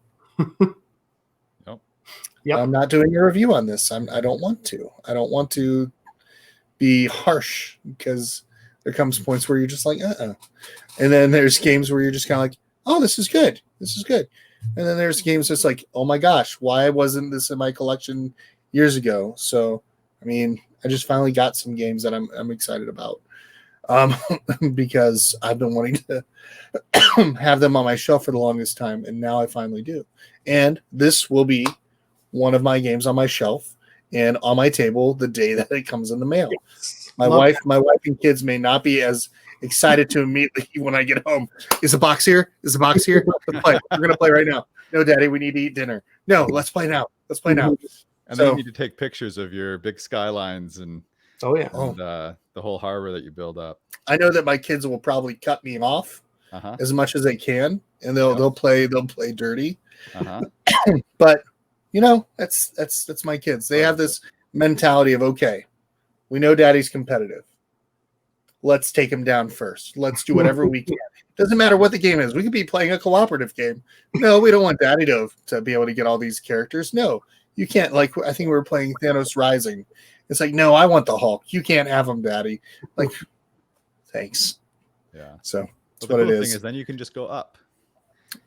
Speaker 2: Yep.
Speaker 1: I'm not doing a review on this. I don't want to. I don't want to be harsh because there comes points where you're just like, And then there's games where you're just kind of like, oh, this is good. This is good. And then there's games that's like, oh my gosh, why wasn't this in my collection years ago? So, I just finally got some games that I'm excited about because I've been wanting to have them on my shelf for the longest time, and now I finally do. And this will be one of my games on my shelf and on my table the day that it comes in the mail. My wife and kids may not be as excited to immediately when I get home. Is the box here? Is the box here? Let's play. We're gonna play right now. No, Daddy, we need to eat dinner. No, let's play now. Let's play now.
Speaker 3: And then you need to take pictures of your big skylines and the whole harbor that you build up. I
Speaker 1: know that my kids will probably cut me off as much as they can, and they'll play dirty. But that's my kids. They have this mentality of, okay, we know Daddy's competitive. Let's take him down first. Let's do whatever we can. Doesn't matter what the game is. We could be playing a cooperative game. No, we don't want Daddy to be able to get all these characters. No, you can't. Like, I think we were playing Thanos Rising. It's like, no, I want the Hulk. You can't have him, Daddy. Like, thanks.
Speaker 3: Yeah.
Speaker 1: So that's
Speaker 3: what
Speaker 1: it
Speaker 3: is.
Speaker 1: Thing
Speaker 3: is then you can just go up.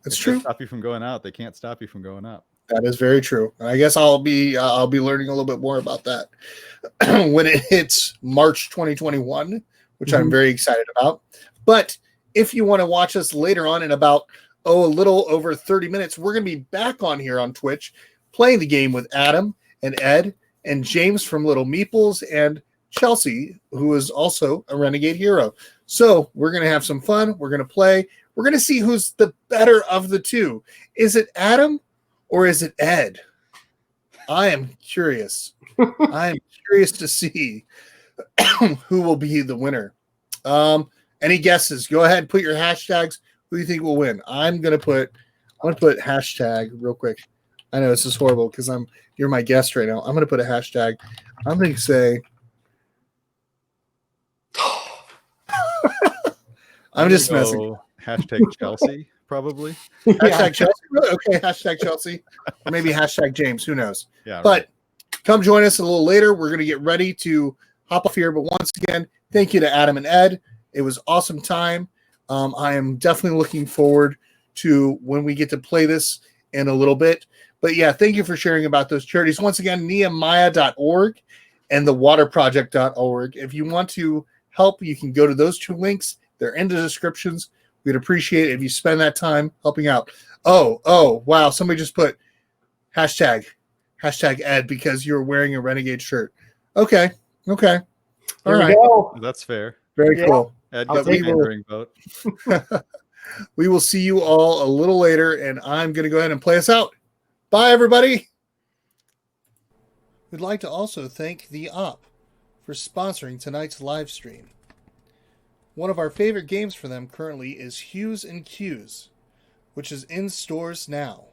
Speaker 1: That's true.
Speaker 3: They stop you from going out. They can't stop you from going up.
Speaker 1: That is very true. I guess I'll be learning a little bit more about that when it hits March 2021, which I'm very excited about. But if you want to watch us later on in about a little over 30 minutes, we're going to be back on here on Twitch playing the game with Adam and Ed and James from Little Meeples and Chelsea, who is also a Renegade hero. So we're going to have some fun. We're going to play. We're going to see who's the better of the two. Is it Adam or is it Ed? I am curious. I am curious to see who will be the winner. Any guesses? Go ahead and put your hashtags. Who do you think will win? I'm gonna put hashtag real quick. I know this is horrible because you're my guest right now. I'm gonna put a hashtag. I'm gonna say I'm just messing.
Speaker 3: Hashtag Chelsea, probably.
Speaker 1: Hashtag Chelsea. Okay, hashtag Chelsea. Or maybe hashtag James. Who knows?
Speaker 3: Yeah.
Speaker 1: But come join us a little later. We're gonna get ready to hop off here. But once again, thank you to Adam and Ed. It was awesome time. I am definitely looking forward to when we get to play this in a little bit. But yeah, thank you for sharing about those charities. Once again, Nehemiah.org and thewaterproject.org. If you want to help, you can go to those 2 links. They're in the descriptions. We'd appreciate it if you spend that time helping out. Oh, wow. Somebody just put hashtag Ed because you're wearing a Renegade shirt. Okay. All right.
Speaker 2: Go.
Speaker 3: That's fair.
Speaker 1: Very cool.
Speaker 3: Ed gets a mentoring vote.
Speaker 1: We will see you all a little later, and I'm going to go ahead and play us out. Bye, everybody. We'd like to also thank The Op for sponsoring tonight's live stream. One of our favorite games for them currently is Hues and Cues, which is in stores now.